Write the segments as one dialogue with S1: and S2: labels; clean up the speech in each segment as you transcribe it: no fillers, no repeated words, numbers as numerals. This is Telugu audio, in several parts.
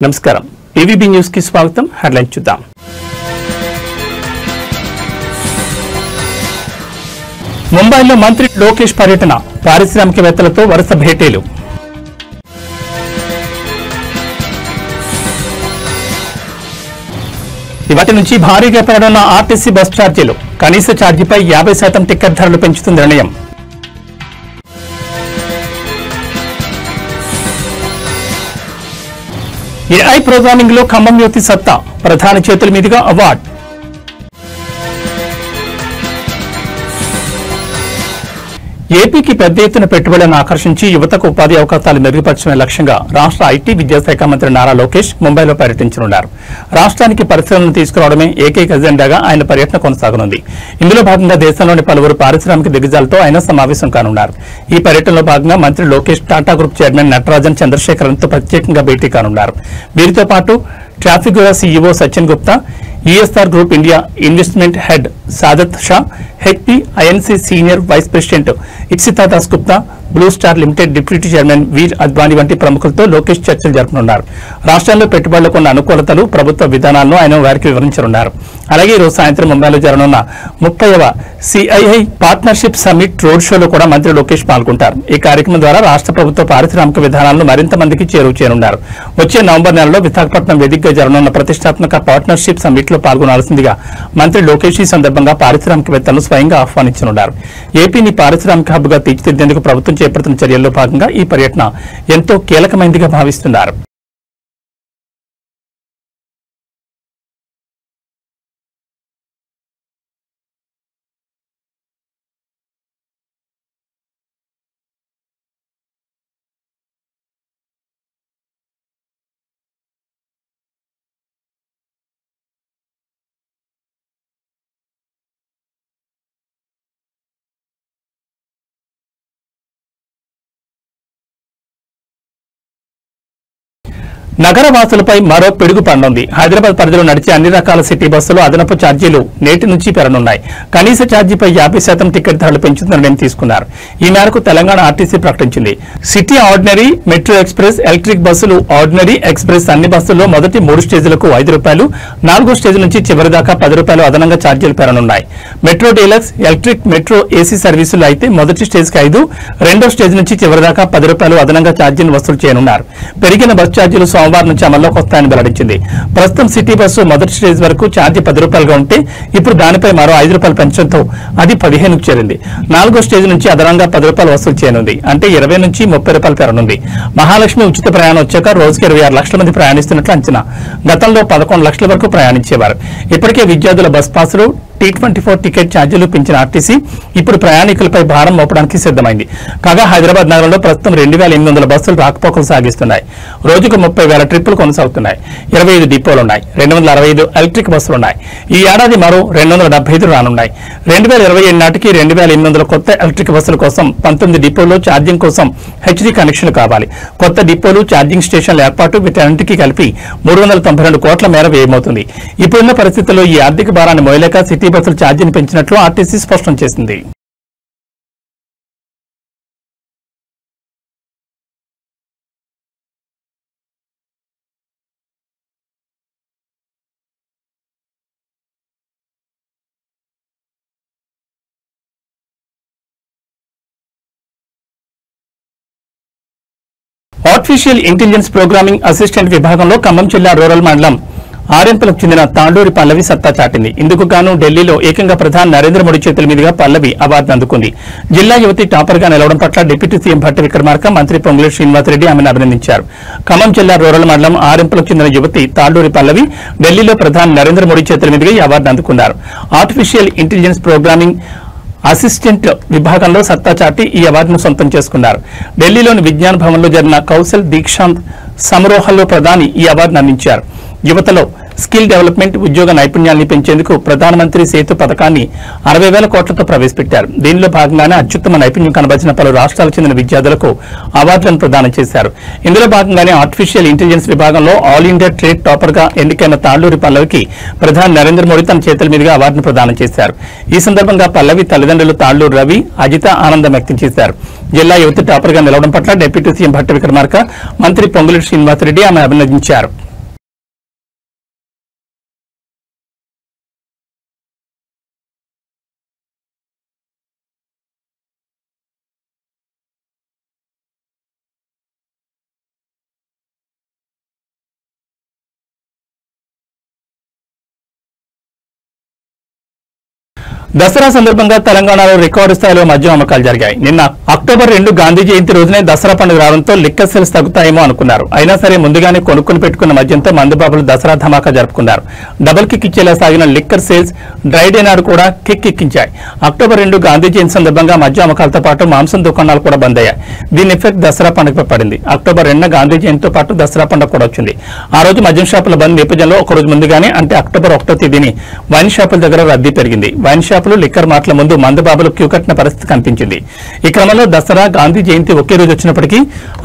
S1: నమస్కారం ఏవీబీ న్యూస్ కి స్వాగతం హెడ్లైన్ చూద్దాం ముంబైలో మంత్రి లోకేష్ పర్యటన పారిశ్రామికవేత్తలతో వరుస భేటీలు ఇవాటి నుంచి భారీగా పెరగనున్న ఆర్టీసీ బస్ ఛార్జీలు కనీస ఛార్జీపై 50% టికెట్ ధరలు పెంచుతుంది నిర్ణయం ఏఐ ప్రోగ్రామింగ్ లో ఖమ్మం యువతి సత్తా ప్రధాని చేతుల మీదుగా అవార్డు ఏపీకి పెద్ద ఎత్తున పెట్టుబడులను ఆకర్షించి యువతకు ఉపాధి అవకాశాలు మెరుగుపరచడమే లక్ష్యంగా రాష్ట్ర ఐటీ విద్యాశాఖ మంత్రి నారా లోకేష్ ముంబైలో పర్యటించనున్నారు. రాష్ట్రానికి పరిశ్రమలను తీసుకురావడమే ఏకైక ఎజెండాగా ఆయన పర్యటన కొనసాగనుంది. ఇందులో భాగంగా దేశంలోని పలువురు పారిశ్రామిక దిగ్గజాలతో ఆయన సమావేశం కానున్నారు. ఈ పర్యటనలో భాగంగా మంత్రి లోకేష్ టాటా గ్రూప్ చైర్మన్ నటరాజన్ చంద్రశేఖరన్తో ప్రత్యేకంగా భేటీ కానున్నారు. వీరితో పాటు traffic CEO Sachin Gupta, ESR group India investment head Saadat Shah, HP INC senior vice president Ipsita Das Gupta, Blue Star limited deputy chairman Vir Advani వంటి ప్రముఖులతో లోకేష్ చర్చలు జరపనున్నారు. రాష్ట్రంలో పెట్టుబడులకు ఉన్న అనుకూలతలు, ప్రభుత్వ విధానాలను ఆయన వారికి వివరించనున్నారు. అలాగే ఈ రోజు సాయంత్రం ముంబైలో జరగనున్న 30వ సిఐఐ పార్ట్నర్షిప్ సమ్మిట్ రోడ్ షోలో కూడా మంత్రి లోకేష్ పాల్గొంటారు. ఈ కార్యక్రమం ద్వారా రాష్ట్ర ప్రభుత్వ పారిశ్రామిక విధానాలను మరింత మందికి చేరువ చేయనున్నారు. వచ్చే నవంబర్ నెలలో విశాఖపట్నం వేదికగా జరగనున్న ప్రతిష్టాత్మక పార్ట్నర్షిప్ సమ్మిట్ లో పాల్గొనాల్సిందిగా మంత్రి లోకేష్ ఈ సందర్భంగా పారిశ్రామికవేత్తలను స్వయంగా ఆహ్వానించనున్నారు. ఏపీని పారిశ్రామిక హబ్ గా తీర్చిదిద్దేందుకు ప్రభుత్వం చేపడుతున్న చర్యల్లో భాగంగా ఈ పర్యటన ఎంతో కీలకమైనదిగా భావిస్తున్నారు. నగర వాసులపై మరో పిడుగు పడనుంది. హైదరాబాద్ పరిధిలో నడిచే అన్ని రకాల సిటీ బస్సులు అదనపు ఛార్జీలు నేటి నుంచి పెరగనున్నాయి. కనీస ఛార్జీపై 50% టికెట్ ధరలు పెంచుతున్న నిర్ణయం తీసుకున్నారు. ఈ మేరకు తెలంగాణ ఆర్టీసీ ప్రకటించింది. City ordinary, metro express, electric బస్సులు, ఆర్డినరీ, ఎక్స్ప్రెస్ అన్ని బస్సుల్లో మొదటి 3 స్టేజ్లకు ₹5, 4వ స్టేజ్ నుంచి చివరి దాకా ₹10 అదనంగా ఛార్జీలు పెరగనున్నాయి. Metro deluxe, electric, metro AC సర్వీసులు అయితే మొదటి స్టేజ్కి 5, రెండో స్టేజ్ నుంచి చివరి దాకా ₹10 అదనంగా ఛార్జీలు వసూలు చేయనున్నారు. పెరిగిన బస్ ఛార్జీలు సోమవారం నుంచి అమల్లోకి వస్తాయని వెల్లడించింది. ప్రస్తుతం సిటీ బస్సు మొదటి స్టేజ్ వరకు ఛార్జీ ₹10గా ఉంటే ఇప్పుడు దానిపై మరో ₹5 పెంచడంతో అది 15కు చేరింది. 4వ స్టేజ్ నుంచి అదనంగా ₹10 వసూలు చేయనుంది. అంటే ₹20 నుంచి ₹30 పెరగనుంది. మహాలక్ష్మి ఉచిత ప్రయాణం వచ్చాక రోజుకి 26 లక్షల మంది ప్రయాణిస్తున్నట్లు అంచనా. గతంలో 11 లక్షల వరకు ప్రయాణించేవారు. ఇప్పటికే విద్యార్థుల బస్ పాసులు, T24 టికెట్ ఛార్జీలు పెంచిన ఆర్టీసీ ఇప్పుడు ప్రయాణికులపై భారం మోపడానికి సిద్దమైంది. కాగా హైదరాబాద్ నగరంలో ప్రస్తుతం 2800 బస్సులు రాకపోకలు సాగిస్తున్నాయి. రోజుకు 30,000 ట్రిప్పులు కొనసాగుతున్నాయి. 25 డిపోలున్నాయి. 265 ఎలక్ట్రిక్ బస్సులున్నాయి. ఈ ఏడాది మరో 275 రానున్నాయి. 2027 నాటికి 2800 కొత్త ఎలక్ట్రిక్ బస్సుల కోసం 19 డిపోల్లో ఛార్జింగ్ కోసం హెచ్డీ కనెక్షన్లు కావాలి. కొత్త డిపోలు, ఛార్జింగ్ స్టేషన్ల ఏర్పాటు వీటన్నింటికీ కలిపి 392 కోట్ల మేర వ్యయమవుతుంది. ఇప్పుడున్న పరిస్థితుల్లో ఈ ఆర్థిక భారాన్ని మోయలేక సిటీ బస్సుల ఛార్జీని పెంచినట్లు ఆర్టీసీ స్పష్టం చేసింది. ఆర్టిఫిషియల్ ఇంటెలిజెన్స్ ప్రోగ్రామింగ్ అసిస్టెంట్ విభాగంలో ఖమ్మం జిల్లా రూరల్ మండలం ఆర్ఎంపలకు చెందిన తాండూరి పల్లవి సత్తా చాటింది. ఇందుకు గాను ఢిల్లీలో ఏకంగా ప్రధాని నరేంద్ర మోడీ చేతుల మీదుగా పల్లవి అవార్డు అందుకుంది. జిల్లా యువతి టాపర్ గా నిలవడం పట్ల డిప్యూటీ సీఎం భట్టి విక్రమార్క, మంత్రి పొంగులేటి శ్రీనివాసరెడ్డి ఆమెను అభినందించారు. ఖమ్మం జిల్లా రూరల్ మండలం ఆర్ఎంపలకు చెందిన యువతి తాండూరి పల్లవి ఢిల్లీలో ప్రధాని నరేంద్ర మోడీ చేతుల మీదుగా ఈ అవార్డు అందుకున్నారు. ఆర్టిఫిషియల్ ఇంటెలిజెన్స్ ప్రోగ్రామింగ్ అసిస్టెంట్ విభాగంలో సత్తా చాటి ఈ అవార్డును సొంతం చేసుకున్నారు. ఢిల్లీలోని విజ్ఞాన్ భవన్ లో జరిగిన కౌశల్ దీక్షాంత్ సమారోహంలో ప్రధాని ఈ అవార్డును అందించారు. యువతలో స్కిల్ డెవలప్మెంట్, ఉద్యోగ నైపుణ్యాన్ని పెంచేందుకు ప్రధానమంత్రి సేతు పథకాన్ని 60,000 కోట్లతో ప్రవేశపెట్టారు. దీనిలో భాగంగానే అత్యుత్తమ నైపుణ్యం కనబరిచిన పలు రాష్ట్రాలకు చెందిన విద్యార్థులకు అవార్డులను ప్రదానం చేశారు. ఇందులో భాగంగానే ఆర్టిఫిషియల్ ఇంటెలిజెన్స్ విభాగంలో ఆల్ ఇండియా ట్రేడ్ టాపర్ గా ఎన్నికైన తాళ్లూరి పల్లవికి ప్రధాని నరేంద్ర మోడీ తన చేతుల మీదుగా అవార్డును ప్రదానం చేశారు. ఈ సందర్భంగా పల్లవి తల్లిదండ్రులు తాళ్లూరు రవి, అజిత ఆనందం వ్యక్తం చేశారు. జిల్లా యువత టాపర్ గా నిలవడం పట్ల డిప్యూటీ సీఎం భట్టి విక్రమార్క, మంత్రి పొంగులేటి శ్రీనివాసరెడ్డి ఆమె అభినందించారు. దసరా సందర్భంగా తెలంగాణలో రికార్డు స్థాయిలో మద్యం అమ్మకాలు జరిగాయి. నిన్న అక్టోబర్ 2 గాంధీ జయంతి రోజునే దసరా పండుగ రావడంతో లిక్కర్ సేల్స్ తగ్గుతాయేమో అనుకున్నారు. అయినా సరే ముందుగానే కొనుక్కుని పెట్టుకున్న మద్యంతో మందుబాబులు దసరా ధమాకా జరుపుకున్నారు. డబుల్ కిక్ ఇచ్చేలా సాగిన లిక్కర్ సేల్స్ డ్రై డే నాడు కూడా కిక్ ఎక్కించాయి. అక్టోబర్ 2 గాంధీ జయంతి సందర్భంగా మద్యం అమ్మకాలతో పాటు మాంసం దుకాణాలు కూడా బంద్ అయ్యాయి. దీని ఎఫెక్ట్ దసరా పండుగపై పడింది. అక్టోబర్ 2 గాంధీ జయంతితో పాటు దసరా పండుగ కూడా వచ్చింది. ఆ రోజు మద్యం షాపుల బంద్ నేపథ్యంలో ఒక రోజు ముందుగానే అంటే అక్టోబర్ 1వ తేదీని వైన్ షాపుల దగ్గర రద్దీ పెరిగింది. వైన్ షాపులు లిక్కర్ మార్ట్ల ముందు మందుబాబులు క్యూ కట్టిన పరిస్థితి కనిపించింది. ఈ క్రమంలో దసరా గాంధీ జయంతి ఒకే రోజు వచ్చినప్పటికీ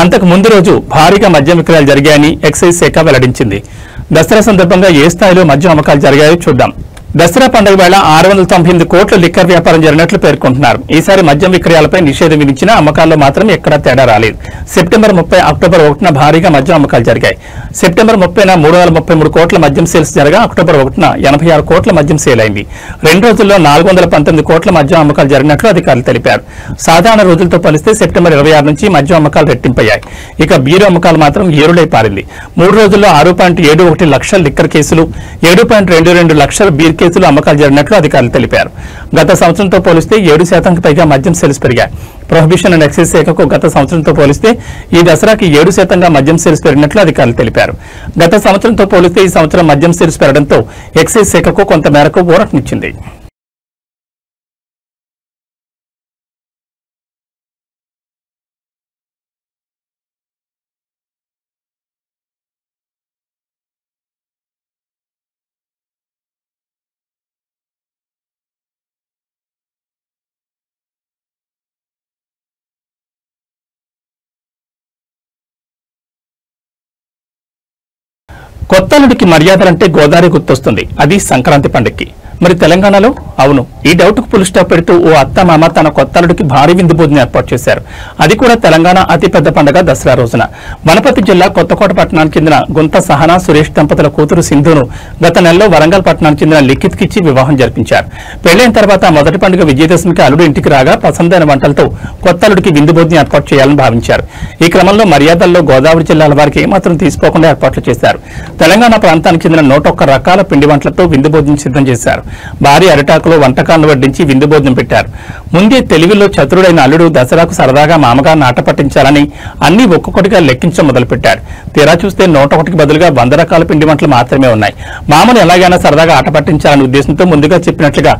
S1: అంతకు ముందు రోజు భారీగా మద్యం విక్రయాలు జరిగాయని ఎక్సైజ్ శాఖ వెల్లడించింది. దసరా సందర్భంగా ఏ స్థాయిలో మద్యం అమ్మకాలు జరిగాయో చూద్దాం. దసరా పండుగ వేళ 698 కోట్ల లిక్కర్ వ్యాపారం జరిగినట్లు పేర్కొంటున్నారు. ఈసారి మద్యం విక్రయాలపై నిషేధం విధించిన అమ్మకాల్లో మాత్రం ఎక్కడా తేడా రాలేదు. సెప్టెంబర్ 30, అక్టోబర్ 1న భారీగా మద్యం అమ్మకాలు జరిగాయి. సెప్టెంబర్ 30న 333 కోట్ల మద్యం సేల్స్ జరగా అక్టోబర్ 1న 86 కోట్ల మద్యం సేల్ అయింది. 2 రోజుల్లో 419 కోట్ల మద్యం అమ్మకాలు జరిగినట్లు అధికారులు తెలిపారు. సాధారణ రోజులతో పోలిస్తే సెప్టెంబర్ 26 నుంచి మద్యం అమ్మకాలు రెట్టింపయ్యాయి. ఇక బీరు అమ్మకాలు మాత్రం ఏరులై పారింది. 3 రోజుల్లో 6.71 లక్షల లిక్కర్ కేసులు, 7.22 లక్షల బీర్ కేసులు అమ్మకాలు జరిగినట్లు అధికారులు తెలిపారు. గత సంవత్సరంతో పోలిస్తే 7% పైగా మద్యం సేల్స్ పెరిగాయి. ప్రొహిబిషన్ అండ్ ఎక్సైజ్ శాఖకు గత సంవత్సరంతో పోలిస్తే ఈ దసరాకి 7% మద్యం సేల్స్ పెరిగినట్లు అధికారులు తెలిపారు. గత సంవత్సరంతో పోలిస్తే ఈ సంవత్సరం మద్యం సేల్స్ పెరగడంతో ఎక్సైజ్ శాఖకు కొంత మేరకు ఊరటనిచ్చింది. కొత్తల్లుడికి మర్యాదలంటే గోదావరి గుర్తొస్తుంది. అది సంక్రాంతి పండుగకి. మరి తెలంగాణలో అవును, ఈ డౌట్కు ఫుల్ స్టాప్ పెడుతూ ఓ అత్తమామ తన కొత్తల్లుడికి భారీ విందు భోజనం ఏర్పాటు చేశారు. అది కూడా తెలంగాణ అతిపెద్ద పండుగ దసరా రోజున. వనపర్తి జిల్లా కొత్తకోట పట్టణానికి చెందిన గుంత సహనా సురేష్ దంపతుల కూతురు సింధును గత నెలలో వరంగల్ పట్టణానికి చెందిన లిఖిత్కిచ్చి వివాహం జరిపించారు. పెళ్లైన తర్వాత మొదటి పండుగ విజయదశమికి అల్లుడు ఇంటికి రాగా పసందైన వంటలతో కొత్తల్లుడికి విందు భోజనం ఏర్పాటు చేయాలని భావించారు. ఈ క్రమంలో మర్యాదల్లో గోదావరి జిల్లాల వారికి ఏమాత్రం తీసుకోకుండా ఏర్పాట్లు చేశారు. తెలంగాణ ప్రాంతానికి చెందిన 101 రకాల పిండి వంటలతో విందు భోజనం సిద్ధం చేశారు. భారీ అరిటాకులో వంటకాలను వడ్డించి విందు భోజనం పెట్టారు. ముందే తెలివిలో చతురుడైన అల్లుడు దసరాకు సరదాగా మామగారిని ఆట పట్టించాలని అన్ని ఒక్కొక్కటిగా లెక్కించడం మొదలుపెట్టారు. తీరా చూస్తే 101కి బదులుగా 100 రకాల పిండి వంటలు మాత్రమే ఉన్నాయి. మామను ఎలాగైనా సరదాగా ఆట పట్టించాలనే ఉద్దేశంతో ముందుగా చెప్పినట్లుగా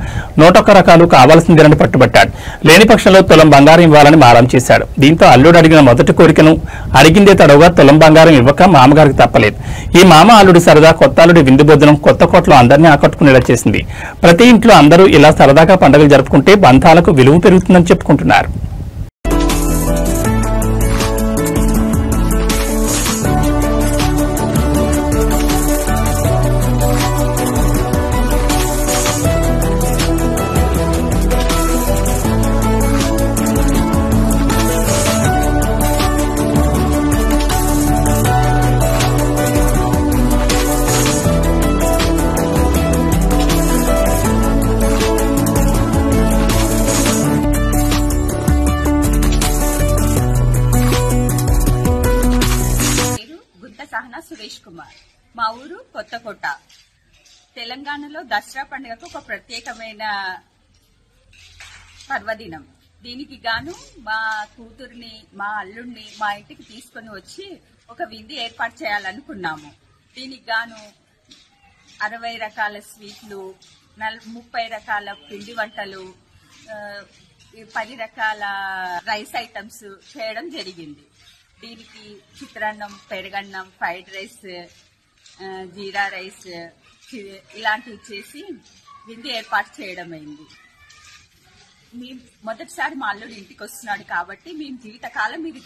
S1: 101 రకాలు కావాల్సిందేనని పట్టుబట్టాడు. లేని పక్షంలో తులం బంగారం ఇవ్వాలని మారం చేశాడు. దీంతో అల్లుడు అడిగిన మొదటి కోరికను అడిగిందే తడవుగా తులం బంగారం ఇవ్వక మామగారికి తప్పలేదు. ఈ మామ అల్లుడి సరదా కొత్త అల్లుడి విందు భోజనం కొత్తకోటలో అందరినీ ఆకట్టుకునేలా చేసింది. ప్రతి ఇంట్లో అందరూ ఇలా సరదాగా పండుగలు జరుపుకుంటే బంధాలకు విలువ పెరుగుతుందని చెప్పుకుంటున్నారు.
S2: సహనా సురేష్ కుమార్. మా ఊరు కొత్తకోట. తెలంగాణలో దసరా పండుగకు ఒక ప్రత్యేకమైన పర్వదినం. దీనికి గాను మా కూతుర్ని, మా అల్లుడిని మా ఇంటికి తీసుకుని వచ్చి ఒక విందు ఏర్పాటు చేయాలనుకున్నాము. దీనికి గాను 60 రకాల స్వీట్లు, 30 రకాల పిండి వంటలు, 10 రకాల రైస్ ఐటమ్స్ చేయడం జరిగింది. దీనికి చిత్రాన్నం, పెరుగన్నం, ఫ్రైడ్ రైస్, జీరా రైస్ ఇలాంటివి చేసి విందు ఏర్పాటు చేయడం అయింది. మేము మొదటిసారి మా అల్లుడు ఇంటికి వస్తున్నాడు కాబట్టి మేము జీవితకాలం ఇది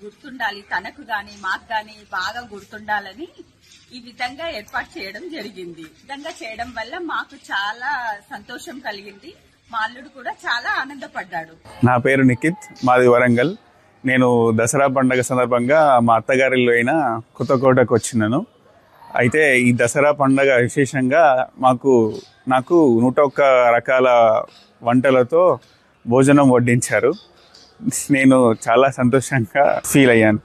S2: గుర్తుండాలి, తనకు గాని మాకు గాని బాగా గుర్తుండాలని ఈ విధంగా ఏర్పాటు చేయడం జరిగింది. ఈ విధంగా చేయడం వల్ల మాకు చాలా సంతోషం కలిగింది. మా అల్లుడు కూడా చాలా ఆనందపడ్డాడు.
S3: నా పేరు నిఖిత్, మాది వరంగల్. నేను దసరా పండుగ సందర్భంగా మా అత్తగారిలో అయిన కొత్తకోటకు వచ్చినాను. అయితే ఈ దసరా పండుగ విశేషంగా నాకు 101 రకాల వంటలతో భోజనం వడ్డించారు. నేను చాలా సంతోషంగా ఫీల్ అయ్యాను.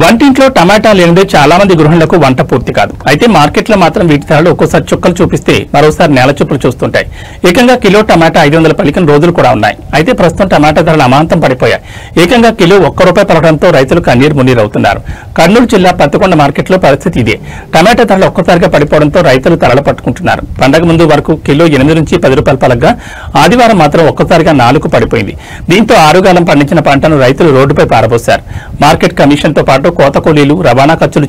S1: వంటింట్లో టమాటా లేనిదే చాలా మంది గృహిణులకు వంట పూర్తి కాదు. అయితే మార్కెట్లో మాత్రం వీటి ధరలు ఒక్కోసారి చుక్కలు చూపిస్తే మరోసారి నేల చూపులు చూస్తుంటాయి. ఏకంగా కిలో టమాటా 500 పలికిన రోజులు కూడా ఉన్నాయి. అయితే ప్రస్తుతం టమాటా ధరలు అమాంతం పడిపోయాయి. ఏకంగా కిలో ₹1 పలకడంతో రైతులు కన్నీరు మున్నీరవుతున్నారు. కర్నూలు జిల్లా పత్తికొండ మార్కెట్లో పరిస్థితి ఇదే. టమాటా ధరలు ఒక్కసారిగా పడిపోవడంతో రైతులు తలలు పట్టుకుంటున్నారు. పండగ ముందు వరకు కిలో 8 నుంచి ₹10 పలకగా ఆదివారం మాత్రం ఒక్కసారిగా 4 పడిపోయింది. దీంతో ఆరుగాలం పండించిన పంటను రైతులు రోడ్డుపై పారబోశారు. మార్కెట్ కమిషన్తో పాటు కోత కూలీలు రవాణా ఖర్చులు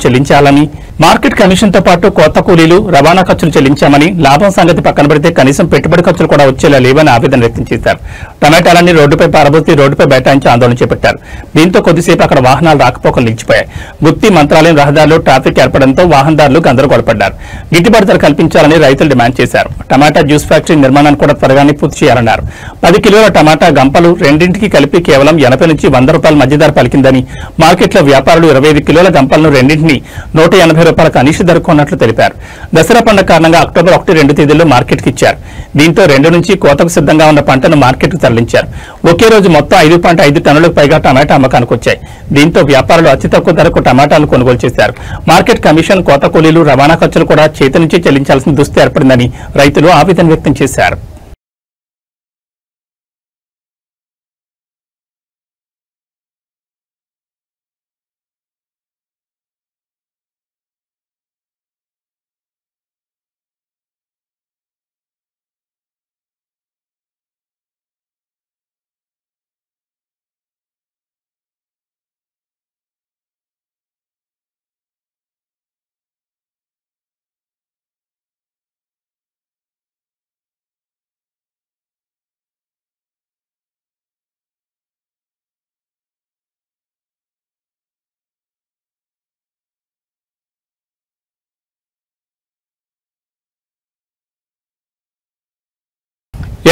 S1: చెల్లించామని లాభం సంగతి పక్కన పెడితే కనీసం పెట్టుబడి ఖర్చులు కూడా వచ్చేలా లేవని ఆవేదన వ్యక్తం చేశారు. టమాటాలన్నీ రోడ్డుపై పారబోసి రోడ్డుపై బైఠాయించి ఆందోళన చేపట్టారు. దీంతో కొద్దిసేపు అక్కడ వాహనాలు రాకపోకలు నిలిచిపోయాయి. గుత్తి మంత్రాలయం రహదారిలో ట్రాఫిక్ ఏర్పడంతో వాహనదారులు గందరగోళపడ్డారు. గిట్టుబాటు ధర కల్పించాలని రైతులు డిమాండ్ చేశారు. టమాటా జ్యూస్ ఫ్యాక్టరీ నిర్మాణాన్ని కూడా త్వరగానే పూర్తి చేయాలన్నారు. 10 కిలోల టమాటా గంపలు రెండింటికి కలిపి కేవలం ₹80 నుంచి ₹100 మధ్య ధర పలికిందని, మార్కెట్లో వ్యాపారులు 25 కిలోల గంపలను రెండింటిని ₹180 కనిష్ట ధర కొన్నట్లు తెలిపారు. దసరా పండుగ కారణంగా అక్టోబర్ 1, 2 తేదీల్లో మార్కెట్కి ఇచ్చారు. దీంతో 2 నుంచి కోతకు సిద్ధంగా ఉన్న పంటను మార్కెట్కు తరలించారు. ఒకే రోజు మొత్తం 5.5 టన్నులకు పైగా టమాటా అమ్మకానికి వచ్చాయి. దీంతో వ్యాపారులు అతి తక్కువ ధరకు టమాటాలు కొనుగోలు చేశారు. మార్కెట్ కమిషన్, కోత కూలీలు, రవాణా ఖర్చులు కూడా చేతి నుంచి చెల్లించాల్సిన దుస్థితి ఏర్పడిందని రైతులు ఆవేదన వ్యక్తం చేశారు.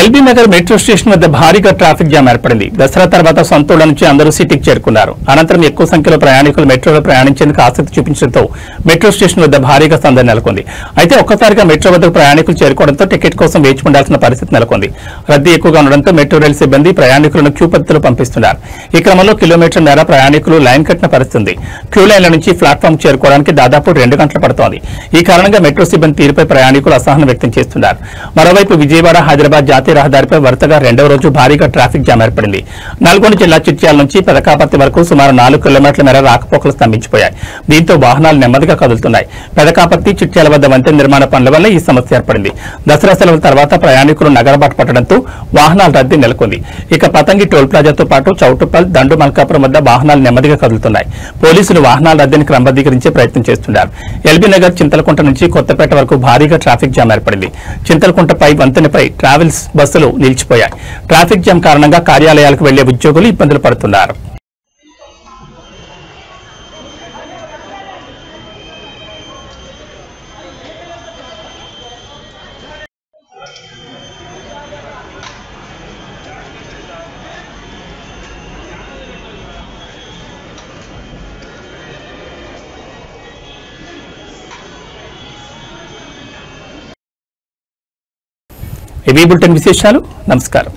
S1: ఎల్బీ నగర్ మెట్రో స్టేషన్ వద్ద భారీగా ట్రాఫిక్ జామ్ ఏర్పడింది. దసరా తర్వాత సొంతూళ్ల నుంచి అందరూ సిటీకి చేరుకున్నారు. అనంతరం ఎక్కువ సంఖ్యలో ప్రయాణికులు మెట్రోలో ప్రయాణించేందుకు ఆసక్తి చూపించడంతో మెట్రో స్టేషన్ వద్ద భారీగా సందడి నెలకొంది. అయితే ఒక్కసారిగా మెట్రో వద్దకు ప్రయాణికులు చేరుకోవడంతో టికెట్ కోసం వేచి ఉండాల్సిన పరిస్థితి నెలకొంది. రద్దీ ఎక్కువగా ఉండడంతో మెట్రో రైలు సిబ్బంది ప్రయాణికులను క్యూ పద్ధతిలో పంపిస్తున్నారు. ఈ క్రమంలో కిలోమీటర్ మేర ప్రయాణికులు లైన్ కట్టిన పరిస్థితి. క్యూ లైన్ల నుంచి ప్లాట్ఫామ్ చేరుకోవడానికి దాదాపు 2 గంటలు పడుతోంది. ఈ కారణంగా మెట్రో సిబ్బంది తీరుపై ప్రయాణికులు అసహనం వ్యక్తం చేస్తున్నారు. మరోవైపు విజయవాడ, హైదరాబాద్ జాతీయ రహదారిపై వరుసగా 2వ రోజు భారీగా ట్రాఫిక్ జామ్ ఏర్పడింది. నల్గొండ జిల్లా చిట్యాల నుంచి పెదకాపర్తి వరకు సుమారు 4 కిలోమీటర్ల మేర రాకపోకలు స్తంభించిపోయాయి. దీంతో వాహనాలు నెమ్మదిగా కదులుతున్నాయి. పెదకాపర్తి, చిట్యాల వద్ద వంతెన నిర్మాణ పనుల వల్ల ఈ సమస్య ఏర్పడింది. దసరా సెలవుల తర్వాత ప్రయాణికులు నగరబాటు పట్టడంతో వాహనాల రద్దీ నెలకొంది. ఇక పతంగి టోల్ ప్లాజాతో పాటు చౌటుప్పల్, దండు మల్కాపురం వద్ద వాహనాలు నెమ్మదిగా కదులుతున్నాయి. పోలీసులు వాహనాల రద్దీని క్రమబద్దీకరించే ప్రయత్నం చేస్తున్నారు. ఎల్బీ నగర్, చింతలకుంట నుంచి కొత్తపేట వరకు భారీగా ట్రాఫిక్ జామ్ ఏర్పడింది. చింతలకుంటపై వంతెనపై ట్రావెల్స్ బస్సులు నిలిచిపోయాయి. ట్రాఫిక్ జామ్ కారణంగా కార్యాలయాలకు వెళ్లే ఉద్యోగులు ఇబ్బందులు పడుతున్నారు. ఏబీ బులెటిన్ విశేషాలు. నమస్కారం.